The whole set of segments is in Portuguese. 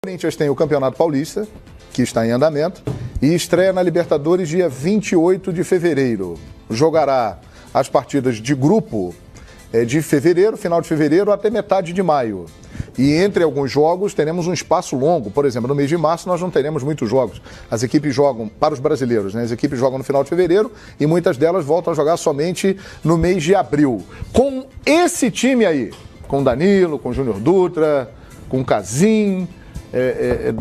O Corinthians tem o Campeonato Paulista, que está em andamento, e estreia na Libertadores dia 28 de fevereiro. Jogará as partidas de grupo de fevereiro, final de fevereiro, até metade de maio. E entre alguns jogos teremos um espaço longo. Por exemplo, no mês de março nós não teremos muitos jogos. As equipes jogam, para os brasileiros, né? As equipes jogam no final de fevereiro e muitas delas voltam a jogar somente no mês de abril. Com esse time aí, com Danilo, com Júnior Dutra, com Casim,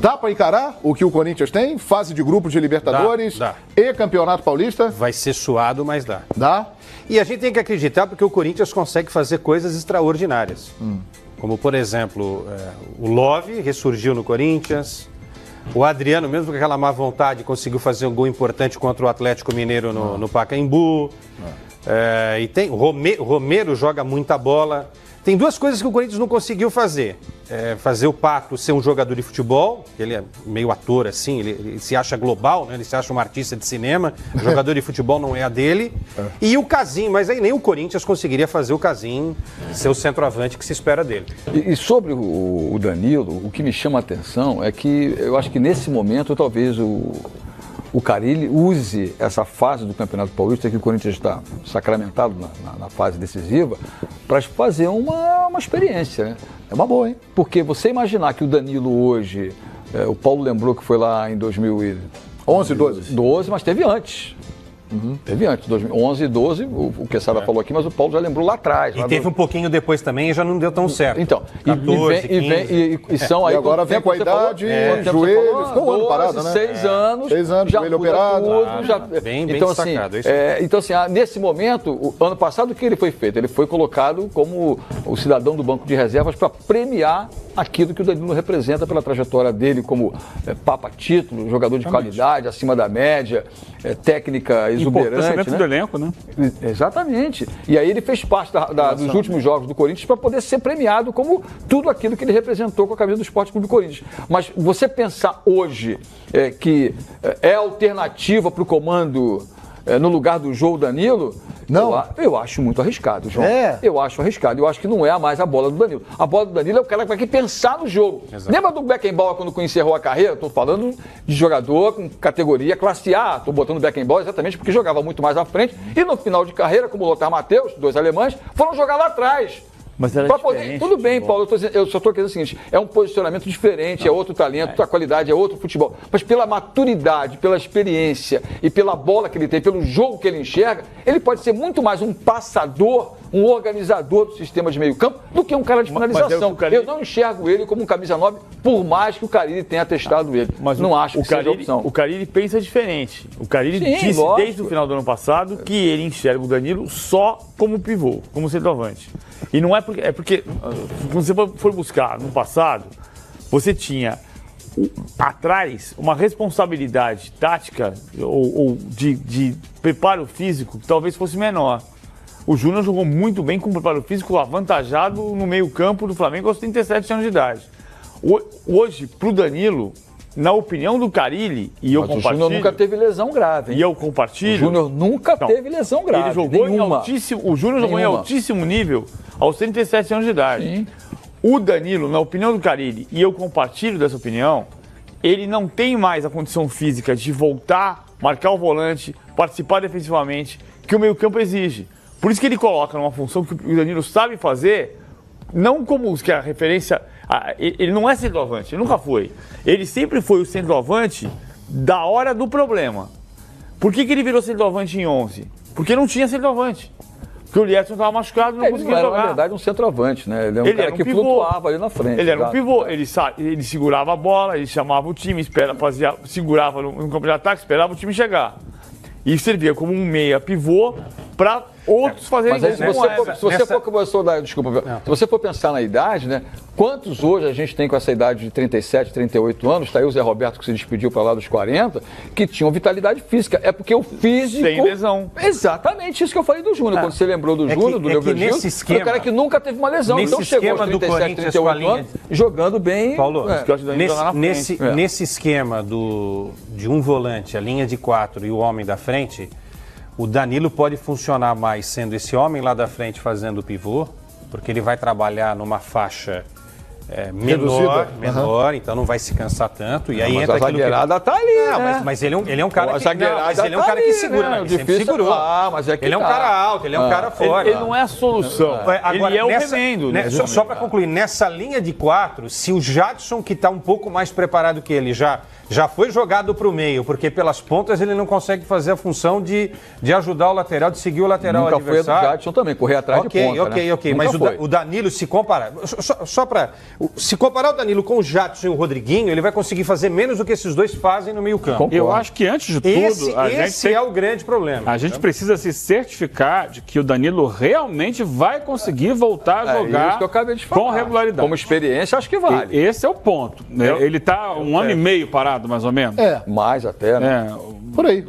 dá para encarar o que o Corinthians tem? Fase de grupo de Libertadores dá. E Campeonato Paulista? Vai ser suado, mas dá. Dá? E a gente tem que acreditar porque o Corinthians consegue fazer coisas extraordinárias. Como, por exemplo, o Love ressurgiu no Corinthians. O Adriano, mesmo com aquela má vontade, conseguiu fazer um gol importante contra o Atlético Mineiro no Pacaembu. E tem o Romero joga muita bola. Tem duas coisas que o Corinthians não conseguiu fazer. Fazer o Pato ser um jogador de futebol, ele é meio ator assim, ele se acha global, né? Ele se acha um artista de cinema, o jogador de futebol não é a dele. E o Casim, mas aí nem o Corinthians conseguiria fazer o Casim ser o centroavante que se espera dele. E sobre o Danilo, o que me chama a atenção é que eu acho que nesse momento talvez o Carille use essa fase do Campeonato Paulista, que o Corinthians está sacramentado na fase decisiva, para fazer uma experiência, né? É uma boa, hein? Porque você imaginar que o Danilo hoje, o Paulo lembrou que foi lá em 2011, 12, mas teve antes. Teve antes, 2011 e 12, o Quesada falou aqui, mas o Paulo já lembrou lá atrás. E teve um pouquinho depois também e já não deu tão certo. Então, 14, e são aí... E agora vem com a idade, joelhos, ficou um ano parado, né? 6 anos. 6 anos, joelho operado. Bem então, destacado. Então, assim, nesse momento, o ano passado, o que ele foi feito? Ele foi colocado como o cidadão do banco de reservas para premiar aquilo que o Danilo representa pela trajetória dele como papa-título, jogador de qualidade, acima da média, técnica exuberante, né? Do elenco, né? Exatamente. E aí ele fez parte dos últimos jogos do Corinthians para poder ser premiado como tudo aquilo que ele representou com a camisa do Esporte Clube do Corinthians. Mas você pensar hoje que é alternativa para o comando no lugar do João Danilo, não. Eu acho muito arriscado, João. Eu acho arriscado. Eu acho que não é mais a bola do Danilo. A bola do Danilo é o cara que vai pensar no jogo. Exato. Lembra do Beckenbauer quando encerrou a carreira? Estou falando de jogador com categoria classe A. Estou botando o Beckenbauer exatamente porque jogava muito mais à frente. E no final de carreira, como o Lothar Matthäus, 2 alemães, foram jogar lá atrás. Mas era diferente. Tudo bem, Paulo, eu só estou querendo o seguinte, é um posicionamento diferente, é outro talento, outra qualidade, é outro futebol. Mas pela maturidade, pela experiência e pela bola que ele tem, pelo jogo que ele enxerga, ele pode ser muito mais um passador, um organizador do sistema de meio campo, do que um cara de finalização. Eu não enxergo ele como um camisa 9, por mais que o Carille tenha testado ele. Mas não acho que seja opção. O Carille pensa diferente. O Carille disse desde o final do ano passado que ele enxerga o Danilo só como pivô, como centroavante. E não é porque quando você for buscar no passado, você tinha atrás uma responsabilidade tática ou de preparo físico que talvez fosse menor. O Júnior jogou muito bem com preparo físico avantajado no meio-campo do Flamengo aos 37 anos de idade. Hoje, pro Danilo, na opinião do Carille, e eu compartilho... O Júnior nunca teve lesão grave, hein? E eu compartilho... O Júnior nunca teve lesão grave, ele jogou o Júnior jogou em altíssimo nível aos 37 anos de idade. Sim. O Danilo, na opinião do Carille, e eu compartilho dessa opinião, ele não tem mais a condição física de voltar, marcar o volante, participar defensivamente, que o meio-campo exige. Por isso que ele coloca numa função que o Danilo sabe fazer, não como que a referência... Ele não é centroavante, ele nunca foi. Ele sempre foi o centroavante da hora do problema. Por que ele virou centroavante em 11? Porque não tinha centroavante. Porque o Lierson estava machucado e não conseguia jogar. Ele era, na verdade, um centroavante, né? Ele é um cara que flutuava ali na frente. Ele era um pivô. Ele segurava a bola, ele chamava o time, segurava no campo de ataque, esperava o time chegar. E servia como um meia pivô para outros fazerem gols. Se você for pensar na idade, né? Quantos hoje a gente tem com essa idade de 37, 38 anos, está aí o Zé Roberto que se despediu para lá dos 40, que tinham vitalidade física. É porque o físico... Sem lesão. Exatamente isso que eu falei do Júnior. Quando você lembrou do Júnior, do Leovregildo, foi o cara que nunca teve uma lesão. Então chegou aos 37, 38 anos, jogando bem. Paulo, nesse esquema de um volante, a linha de 4 e o homem da frente, o Danilo pode funcionar mais sendo esse homem lá da frente fazendo o pivô, porque ele vai trabalhar numa faixa menor, então não vai se cansar tanto. E aí mas entra a zagueirada que... tá ali, né? Mas ele é um cara que segura, né? Ele sempre segurou. Mas é que ele é um cara alto, ele é um cara forte. Ele não é a solução. Agora, ele é o remendo. Só para concluir, nessa linha de 4, se o Jadson, que está um pouco mais preparado que ele, já foi jogado para o meio, porque pelas pontas ele não consegue fazer a função de ajudar o lateral, de seguir o lateral adversário. Nunca foi do Jadson também, correr atrás de ponta, Ok. Mas o Danilo, se comparar... Se comparar o Danilo com o Jadson e o Rodriguinho, ele vai conseguir fazer menos do que esses dois fazem no meio-campo. Eu acho que, antes de tudo... Esse é o grande problema. A gente precisa se certificar de que o Danilo realmente vai conseguir voltar a jogar isso que eu acabei de falar. Com regularidade. Como experiência, acho que vale. Esse é o ponto. Ele está um ano e meio parado, mais ou menos. Mais até, né? Por aí.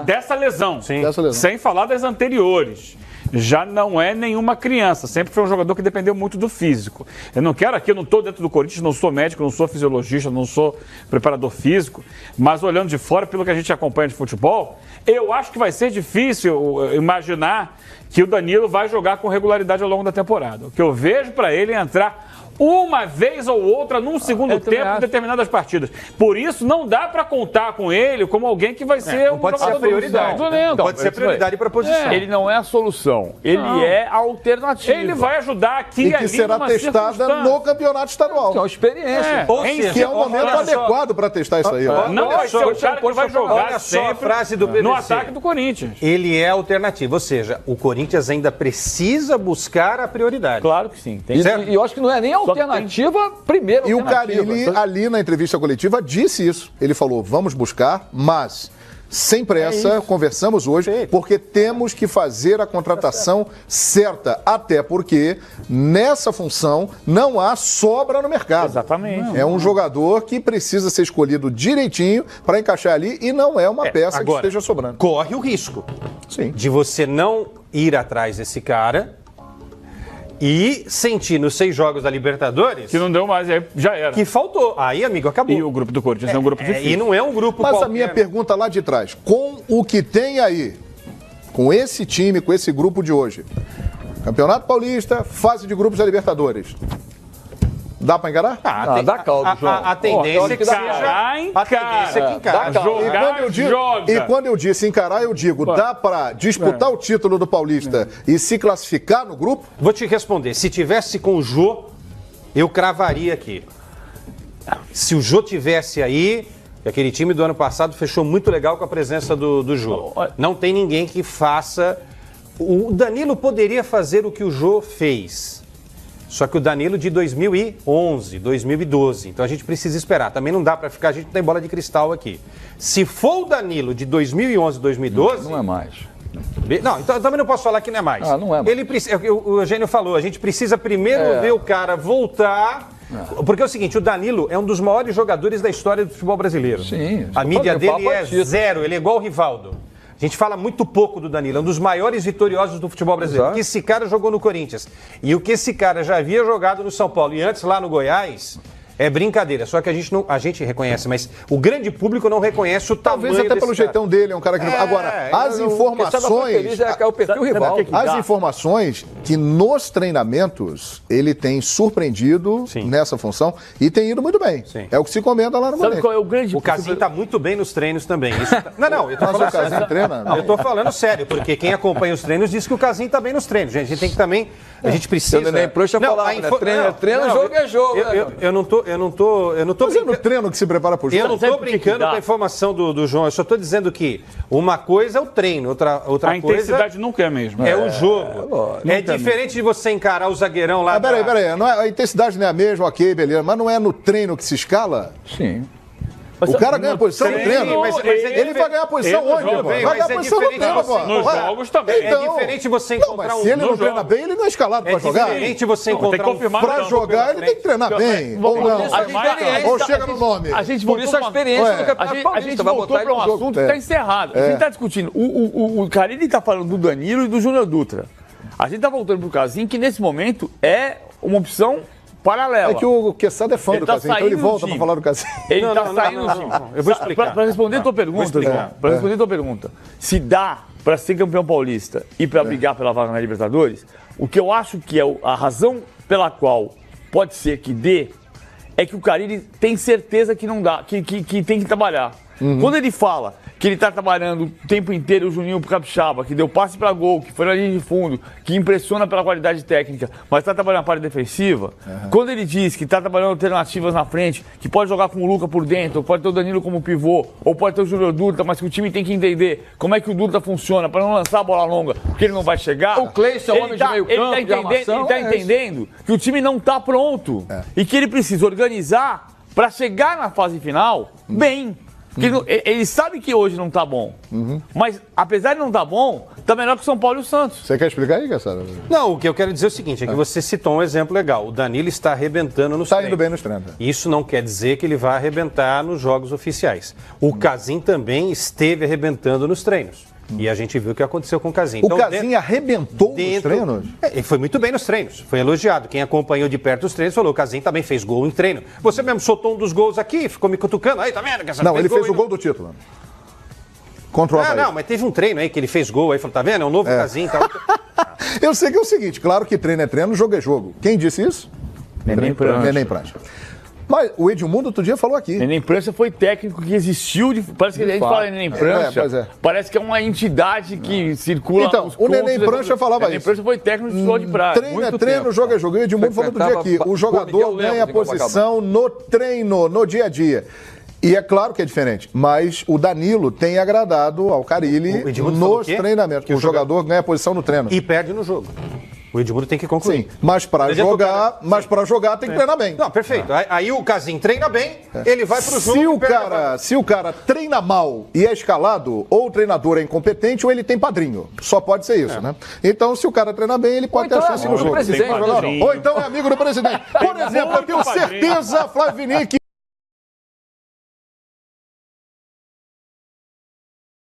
Dessa lesão. Sim. Dessa lesão. Sem falar das anteriores. Já não é nenhuma criança. Sempre foi um jogador que dependeu muito do físico. Eu não estou dentro do Corinthians, não sou médico, não sou fisiologista, não sou preparador físico, mas olhando de fora, pelo que a gente acompanha de futebol, eu acho que vai ser difícil imaginar que o Danilo vai jogar com regularidade ao longo da temporada. O que eu vejo para ele é entrar uma vez ou outra num segundo tempo em determinadas partidas. Por isso, não dá para contar com ele como alguém que vai ser um pode ser prioridade. Pode ser prioridade para a posição. Ele não é a solução. Ele é a alternativa. Ele vai ajudar aqui e que ali será testada no campeonato estadual. Então, experiência. Ou seja, que é um momento adequado para testar isso aí. Não vai ser o cara que vai jogar sempre no ataque do Corinthians. Ele é a alternativa. Ou seja, o Corinthians ainda precisa buscar a prioridade. Claro que sim. E eu acho que não é nem alternativa, primeiro. E o Carille, ali na entrevista coletiva, disse isso. Ele falou, vamos buscar, mas sem pressa, conversamos hoje, porque temos que fazer a contratação certa. Até porque, nessa função, não há sobra no mercado. Exatamente. É um jogador que precisa ser escolhido direitinho para encaixar ali e não é uma peça agora, que esteja sobrando. Corre o risco de você não ir atrás desse cara e sentir nos 6 jogos da Libertadores... Que não deu mais, aí já era. Que faltou. Aí, amigo, acabou. E o grupo do Corinthians é um grupo difícil. E não é um grupo Mas qualquer. A minha pergunta lá de trás, com o que tem aí, com esse time, com esse grupo de hoje, Campeonato Paulista, fase de grupos da Libertadores, dá pra encarar? Dá caldo, João. A tendência é que seja... encarar. Jogar, E quando eu disse encarar, eu digo, dá pra disputar o título do Paulista e se classificar no grupo? Vou te responder. Se tivesse com o Jô, eu cravaria aqui. Se o Jô tivesse aí... Aquele time do ano passado fechou muito legal com a presença do Jô. Não tem ninguém que faça... O Danilo poderia fazer o que o Jô fez. Só que o Danilo de 2011, 2012. Então a gente precisa esperar. Também não dá para ficar, a gente não tem bola de cristal aqui. Se for o Danilo de 2011, 2012... Não é mais. Não, então eu também não posso falar que não é mais. Não é mais. O Eugênio falou, a gente precisa primeiro ver o cara voltar... Porque é o seguinte, o Danilo é um dos maiores jogadores da história do futebol brasileiro. Sim. A mídia dele é zero, ele é igual o Rivaldo. A gente fala muito pouco do Danilo, é um dos maiores vitoriosos do futebol brasileiro. O que esse cara jogou no Corinthians e o que esse cara já havia jogado no São Paulo e antes lá no Goiás... É brincadeira, só que a gente reconhece, mas o grande público não reconhece o tamanho Talvez até pelo jeitão dele, é um cara que... Agora, as informações... É o perfil rival. As informações que nos treinamentos ele tem surpreendido nessa função e tem ido muito bem. Sim. É o que se comenta lá no Sabe qual é o grande... O Casim tá muito bem nos treinos também. Isso Não, eu tô falando o Casim treina. Eu tô falando sério, porque quem acompanha os treinos diz que o Casim tá bem nos treinos. Gente, a gente tem que também... A gente precisa... Eu nem prouxa falar, né? Treino, jogo é jogo. Eu não tô Mas é no treino que se prepara pro jogo. Eu não tô brincando com a informação do João, eu só tô dizendo que uma coisa é o treino, outra coisa... A intensidade nunca é a mesma. É o jogo. É diferente de você encarar o zagueirão lá... Peraí, a intensidade não é a mesma, ok, beleza, mas não é no treino que se escala? Sim. O cara ganha posição no treino. Mas ele vai ganhar posição onde, pô? Vai ganhar posição no treino, pô. Nos jogos também. É diferente você encontrar se ele não treina bem, ele não é escalado pra jogar. É diferente você encontrar Pra jogar, ele tem que treinar bem. Ou não. Ou chega no nome. Por isso a experiência do Campeonato Paulista. A gente voltou para um assunto que está encerrado. A gente está discutindo. O Carille está falando do Danilo e do Júnior Dutra. A gente está voltando para o Casim, que nesse momento é uma opção paralela. É que o Quesada é fã do Casim, então ele volta para falar do Casim. Ele está saindo do time. Eu vou explicar. Para responder a tua pergunta, se dá para ser campeão paulista e para brigar pela vaga na Libertadores, o que eu acho que é a razão pela qual pode ser que dê é que o Carille tem certeza que não dá, que tem que trabalhar. Quando ele fala que ele está trabalhando o tempo inteiro o Juninho pro Capixaba, que deu passe para gol, que foi na linha de fundo, que impressiona pela qualidade técnica, mas está trabalhando na parte defensiva, quando ele diz que está trabalhando alternativas na frente, que pode jogar com o Luca por dentro, ou pode ter o Danilo como pivô, ou pode ter o Júnior Dutra, mas que o time tem que entender como é que o Dutra funciona para não lançar a bola longa, porque ele não vai chegar. O Cleiton é o homem de meio campo, ele está entendendo que o time não está pronto e que ele precisa organizar para chegar na fase final bem. Porque ele sabe que hoje não tá bom. Mas, apesar de não tá bom, tá melhor que o São Paulo e o Santos. Você quer explicar aí, Cassara? Não, o que eu quero dizer é o seguinte, é que você citou um exemplo legal. O Danilo está arrebentando nos treinos. Tá indo bem nos treinos. Isso não quer dizer que ele vai arrebentar nos jogos oficiais. O Casim também esteve arrebentando nos treinos. E a gente viu o que aconteceu com o Casim. O Casim arrebentou nos treinos? Ele foi muito bem nos treinos, foi elogiado. Quem acompanhou de perto os treinos falou, o Casim também fez gol em treino. Você mesmo soltou um dos gols aqui, ficou me cutucando. Aí, tá vendo? Não, ele fez o gol do título. Contra o Avaí. Não, mas teve um treino aí que ele fez gol aí, falou, tá vendo? É um novo Casim. Tá... Eu sei que é o seguinte, claro que treino é treino, jogo é jogo. Quem disse isso? Neném Prancha. Neném Prancha. Mas o Edmundo outro dia falou aqui. Neném Prancha foi técnico que existiu. Parece que a gente fala em Neném Prancha. Parece que é uma entidade que circula. Então, o Neném Prancha falava isso. Neném Prancha foi técnico de futebol de praia. Treino é treino, jogo é jogo. E o Edmundo falou outro dia aqui. O jogador ganha posição no treino, no dia a dia. E é claro que é diferente, mas o Danilo tem agradado ao Carille nos treinamentos. O jogador ganha posição no treino. E perde no jogo. O Edmundo tem que concluir. Sim, mas para jogar tem que treinar bem. Não, perfeito. Aí o Casim treina bem, ele vai pro jogo. Se o cara treina mal e é escalado, ou o treinador é incompetente ou ele tem padrinho. Só pode ser isso, né? Então, se o cara treina bem, ele pode ter a chance no jogo. Presidente, ou então é amigo do presidente. Por exemplo, eu tenho certeza, Flávio Vinick,